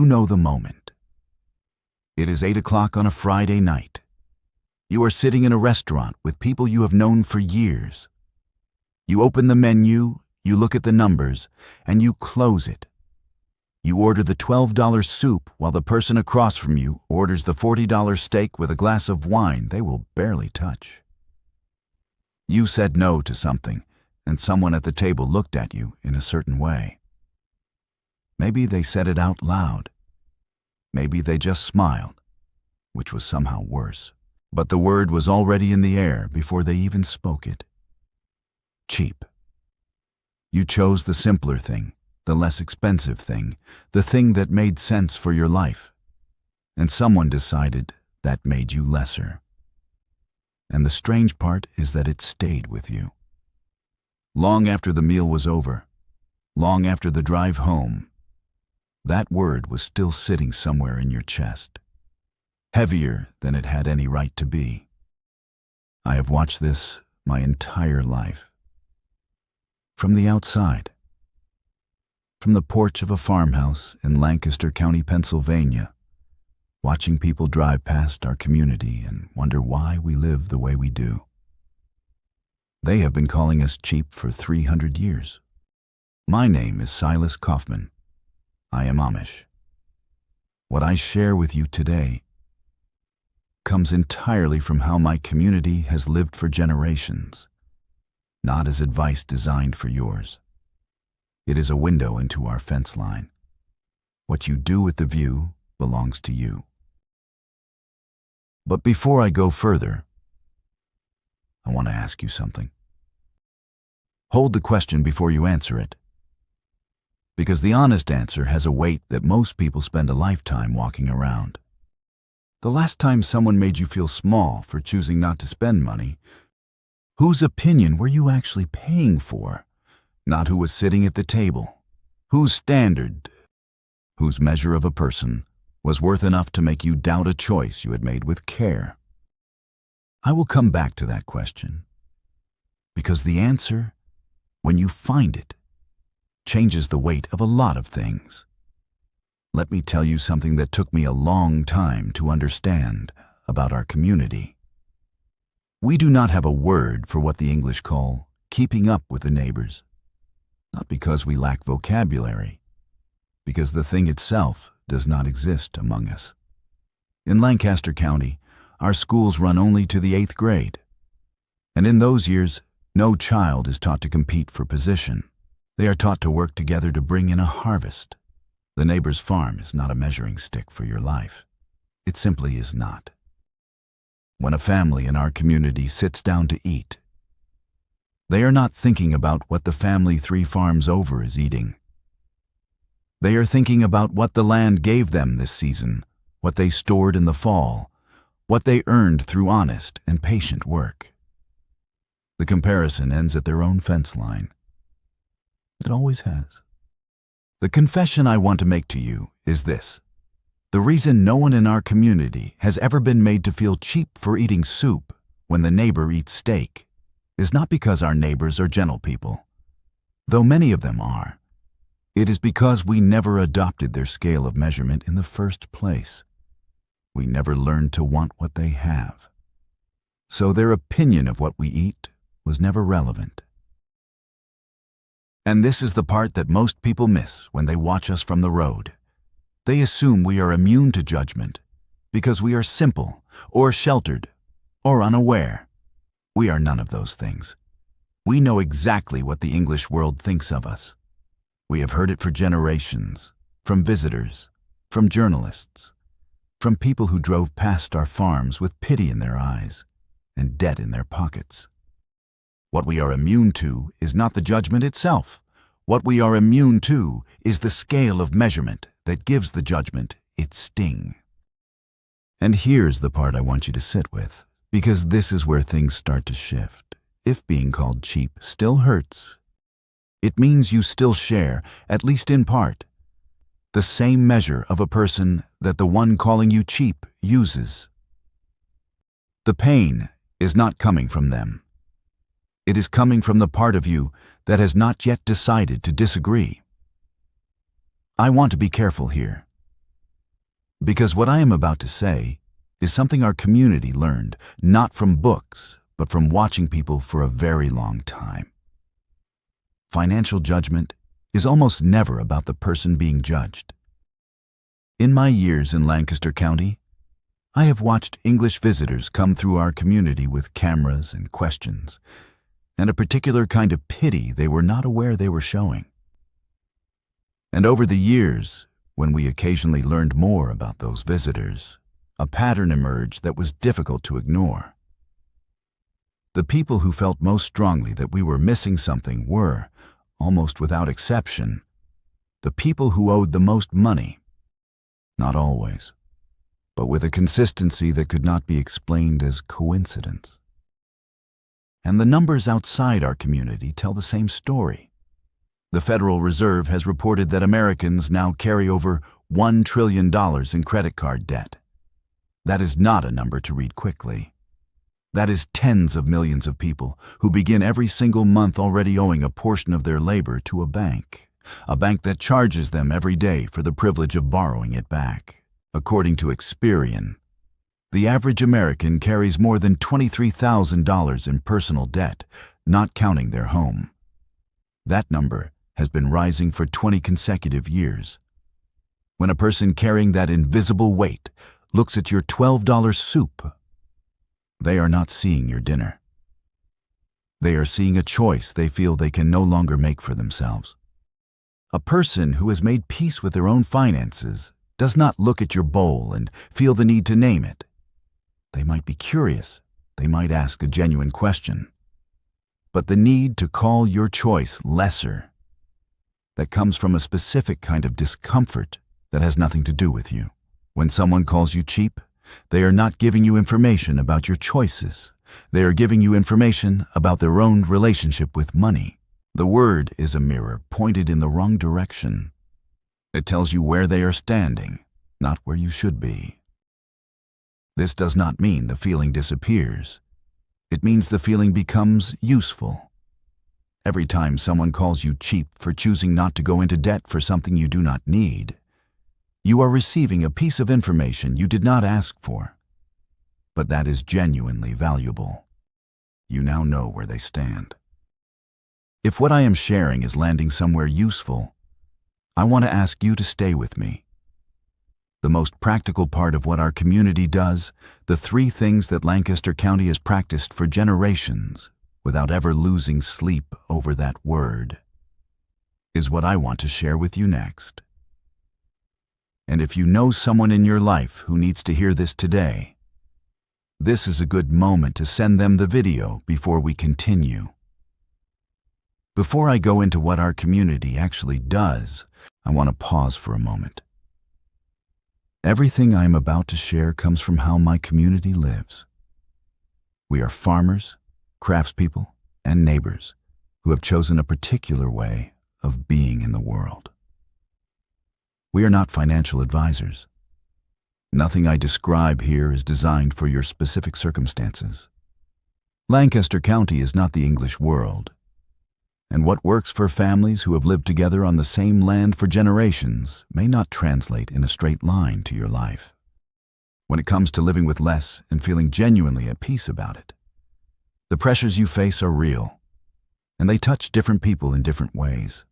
know the moment. It is 8 o'clock on a Friday night. You are sitting in a restaurant with people you have known for years. You open the menu, you look at the numbers, and you close it. You order the $12 soup while the person across from you orders the $40 steak with a glass of wine they will barely touch. You said no to something, and someone at the table looked at you in a certain way. Maybe they said it out loud. Maybe they just smiled, which was somehow worse. But the word was already in the air before they even spoke it. Cheap. You chose the simpler thing, the less expensive thing, the thing that made sense for your life. And someone decided that made you lesser. And the strange part is that it stayed with you. Long after the meal was over, long after the drive home, that word was still sitting somewhere in your chest, heavier than it had any right to be. I have watched this my entire life. From the outside. From the porch of a farmhouse in Lancaster County, Pennsylvania, watching people drive past our community and wonder why we live the way we do. They have been calling us cheap for 300 years. My name is Silas Kauffman. I am Amish. What I share with you today comes entirely from how my community has lived for generations, not as advice designed for yours. It is a window into our fence line. What you do with the view belongs to you. But before I go further, I want to ask you something. Hold the question before you answer it, because the honest answer has a weight that most people spend a lifetime walking around. The last time someone made you feel small for choosing not to spend money, whose opinion were you actually paying for? Not who was sitting at the table, whose standard, whose measure of a person was worth enough to make you doubt a choice you had made with care. I will come back to that question, because the answer, when you find it, changes the weight of a lot of things. Let me tell you something that took me a long time to understand about our community. We do not have a word for what the English call keeping up with the neighbors. Not because we lack vocabulary, because the thing itself does not exist among us. In Lancaster County, our schools run only to the 8th grade. And in those years, no child is taught to compete for position. They are taught to work together to bring in a harvest. The neighbor's farm is not a measuring stick for your life. It simply is not. When a family in our community sits down to eat, they are not thinking about what the family 3 farms over is eating. They are thinking about what the land gave them this season, what they stored in the fall, what they earned through honest and patient work. The comparison ends at their own fence line. It always has. The confession I want to make to you is this. The reason no one in our community has ever been made to feel cheap for eating soup when the neighbor eats steak is not because our neighbors are gentle people, though many of them are. It is because we never adopted their scale of measurement in the first place. We never learned to want what they have. So their opinion of what we eat was never relevant. And this is the part that most people miss when they watch us from the road. They assume we are immune to judgment because we are simple or sheltered or unaware. We are none of those things. We know exactly what the English world thinks of us. We have heard it for generations, from visitors, from journalists, from people who drove past our farms with pity in their eyes and debt in their pockets. What we are immune to is not the judgment itself. What we are immune to is the scale of measurement that gives the judgment its sting. And here's the part I want you to sit with, because this is where things start to shift. If being called cheap still hurts, it means you still share, at least in part, the same measure of a person that the one calling you cheap uses. The pain is not coming from them. It is coming from the part of you that has not yet decided to disagree. I want to be careful here, Because what I am about to say is something our community learned, not from books, but from watching people for a very long time. Financial judgment is almost never about the person being judged. In my years in Lancaster County, I have watched English visitors come through our community with cameras and questions, and a particular kind of pity they were not aware they were showing. And over the years, when we occasionally learned more about those visitors, a pattern emerged that was difficult to ignore. The people who felt most strongly that we were missing something were, almost without exception, the people who owed the most money. Not always, but with a consistency that could not be explained as coincidence. And the numbers outside our community tell the same story. The Federal Reserve has reported that Americans now carry over $1 trillion in credit card debt. That is not a number to read quickly. That is tens of millions of people who begin every single month already owing a portion of their labor to a bank that charges them every day for the privilege of borrowing it back. According to Experian, the average American carries more than $23,000 in personal debt, not counting their home. That number has been rising for 20 consecutive years. When a person carrying that invisible weight looks at your $12 soup, they are not seeing your dinner. They are seeing a choice they feel they can no longer make for themselves. A person who has made peace with their own finances does not look at your bowl and feel the need to name it. They might be curious, they might ask a genuine question. But the need to call your choice lesser, that comes from a specific kind of discomfort that has nothing to do with you. When someone calls you cheap, they are not giving you information about your choices. They are giving you information about their own relationship with money. The word is a mirror pointed in the wrong direction. It tells you where they are standing, not where you should be. This does not mean the feeling disappears. It means the feeling becomes useful. Every time someone calls you cheap for choosing not to go into debt for something you do not need, you are receiving a piece of information you did not ask for, but that is genuinely valuable. You now know where they stand. If what I am sharing is landing somewhere useful, I want to ask you to stay with me. The most practical part of what our community does, the three things that Lancaster County has practiced for generations without ever losing sleep over that word, is what I want to share with you next. And if you know someone in your life who needs to hear this today, this is a good moment to send them the video before we continue. Before I go into what our community actually does, I want to pause for a moment. Everything I am about to share comes from how my community lives. We are farmers, craftspeople, and neighbors who have chosen a particular way of being in the world. We are not financial advisors. Nothing I describe here is designed for your specific circumstances. Lancaster County is not the English world, and what works for families who have lived together on the same land for generations may not translate in a straight line to your life. When it comes to living with less and feeling genuinely at peace about it, the pressures you face are real, and they touch different people in different ways.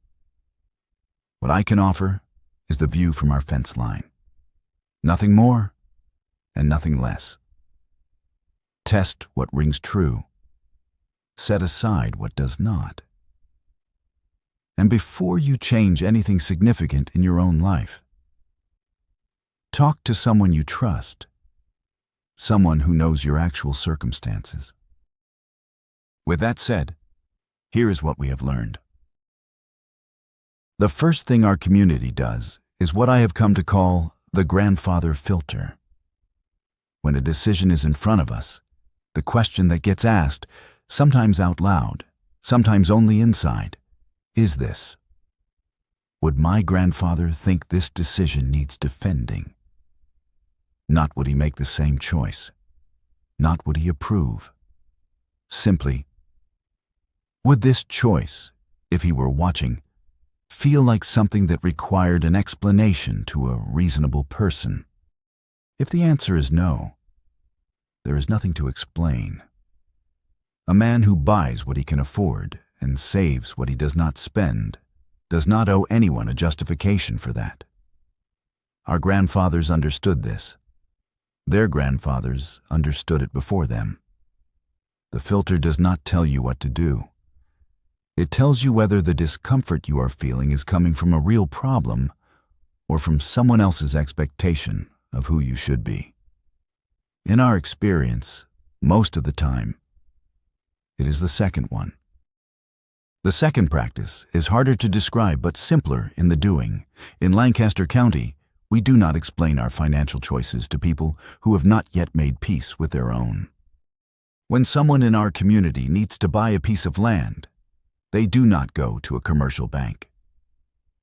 What I can offer is the view from our fence line. Nothing more and nothing less. Test what rings true. Set aside what does not. And before you change anything significant in your own life, talk to someone you trust, someone who knows your actual circumstances. With that said, here is what we have learned. The first thing our community does is what I have come to call the grandfather filter. When a decision is in front of us, the question that gets asked, sometimes out loud, sometimes only inside, is this: would my grandfather think this decision needs defending? Not would he make the same choice. Not would he approve. Simply, would this choice, if he were watching, feel like something that required an explanation to a reasonable person? If the answer is no, there is nothing to explain. A man who buys what he can afford and saves what he does not spend does not owe anyone a justification for that. Our grandfathers understood this. Their grandfathers understood it before them. The filter does not tell you what to do. It tells you whether the discomfort you are feeling is coming from a real problem or from someone else's expectation of who you should be. In our experience, most of the time, it is the second one. The second practice is harder to describe but simpler in the doing. In Lancaster County, we do not explain our financial choices to people who have not yet made peace with their own. When someone in our community needs to buy a piece of land, they do not go to a commercial bank.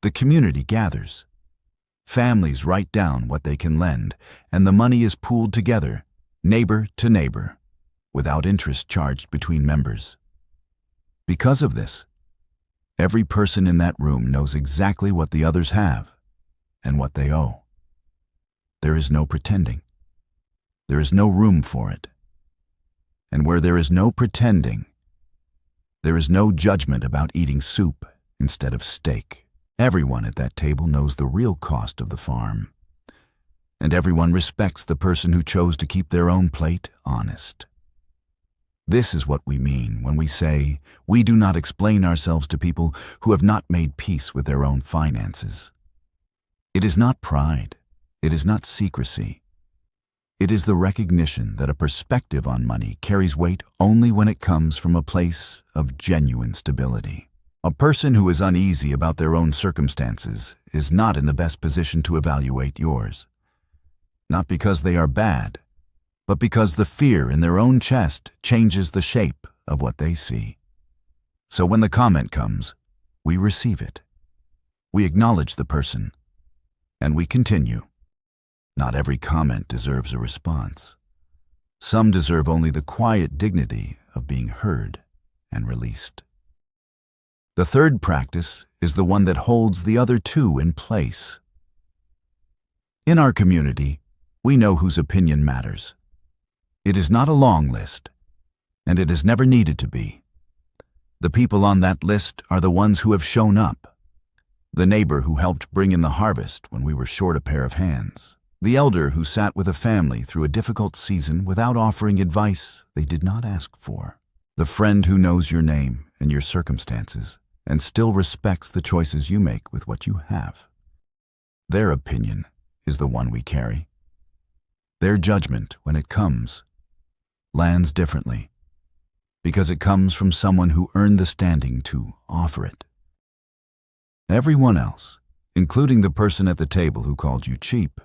The community gathers. Families write down what they can lend, and the money is pooled together, neighbor to neighbor, without interest charged between members. Because of this, every person in that room knows exactly what the others have and what they owe. There is no pretending. There is no room for it. And where there is no pretending, there is no judgment about eating soup instead of steak. Everyone at that table knows the real cost of the farm, and everyone respects the person who chose to keep their own plate honest. This is what we mean when we say we do not explain ourselves to people who have not made peace with their own finances. It is not pride. It is not secrecy. It is the recognition that a perspective on money carries weight only when it comes from a place of genuine stability. A person who is uneasy about their own circumstances is not in the best position to evaluate yours. Not because they are bad, but because the fear in their own chest changes the shape of what they see. So when the comment comes, we receive it. We acknowledge the person, and we continue. Not every comment deserves a response. Some deserve only the quiet dignity of being heard and released. The third practice is the one that holds the other two in place. In our community, we know whose opinion matters. It is not a long list, and it has never needed to be. The people on that list are the ones who have shown up. The neighbor who helped bring in the harvest when we were short a pair of hands. The elder who sat with a family through a difficult season without offering advice they did not ask for. The friend who knows your name and your circumstances and still respects the choices you make with what you have. Their opinion is the one we carry. Their judgment, when it comes, lands differently because it comes from someone who earned the standing to offer it. Everyone else, including the person at the table who called you cheap,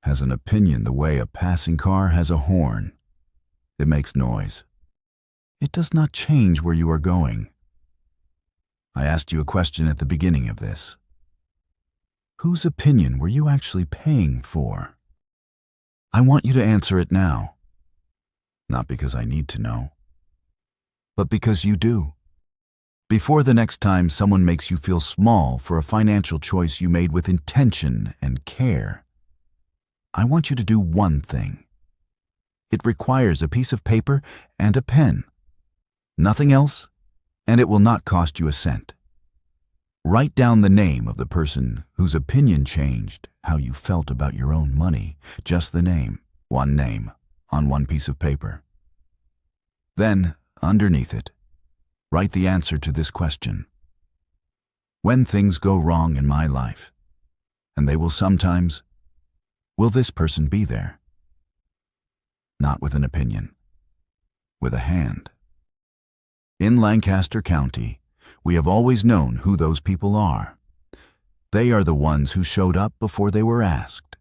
has an opinion the way a passing car has a horn. It makes noise. It does not change where you are going. I asked you a question at the beginning of this. Whose opinion were you actually paying for? I want you to answer it now. Not because I need to know, but because you do. Before the next time someone makes you feel small for a financial choice you made with intention and care, I want you to do one thing. It requires a piece of paper and a pen. Nothing else, and it will not cost you a cent. Write down the name of the person whose opinion changed how you felt about your own money. Just the name, one name, on one piece of paper. Then, underneath it, write the answer to this question. When things go wrong in my life, and they will sometimes, will this person be there? Not with an opinion, with a hand. In Lancaster County, we have always known who those people are. They are the ones who showed up before they were asked,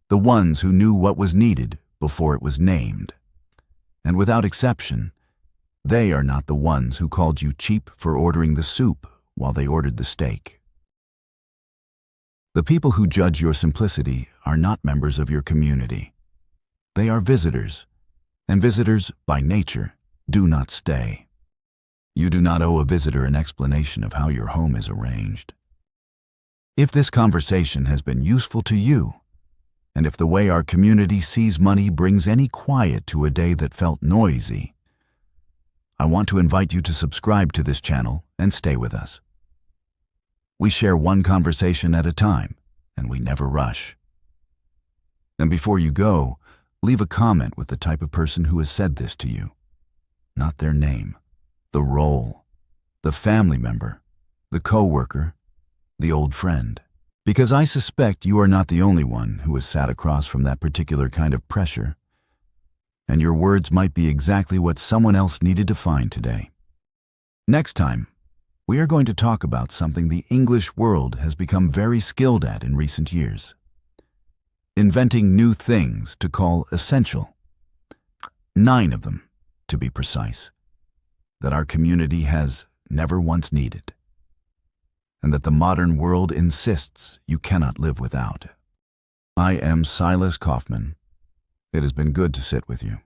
the ones who knew what was needed before it was named. And without exception, they are not the ones who called you cheap for ordering the soup while they ordered the steak. The people who judge your simplicity are not members of your community. They are visitors, and visitors, by nature, do not stay. You do not owe a visitor an explanation of how your home is arranged. If this conversation has been useful to you, And if the way our community sees money brings any quiet to a day that felt noisy, I want to invite you to subscribe to this channel and stay with us. We share one conversation at a time, and we never rush. And before you go, leave a comment with the type of person who has said this to you. Not their name, the role, the family member, the coworker, the old friend. Because I suspect you are not the only one who has sat across from that particular kind of pressure, and your words might be exactly what someone else needed to find today. Next time, we are going to talk about something the English world has become very skilled at in recent years. Inventing new things to call essential. 9 of them, to be precise, that our community has never once needed, and that the modern world insists you cannot live without. I am Silas Kauffman. It has been good to sit with you.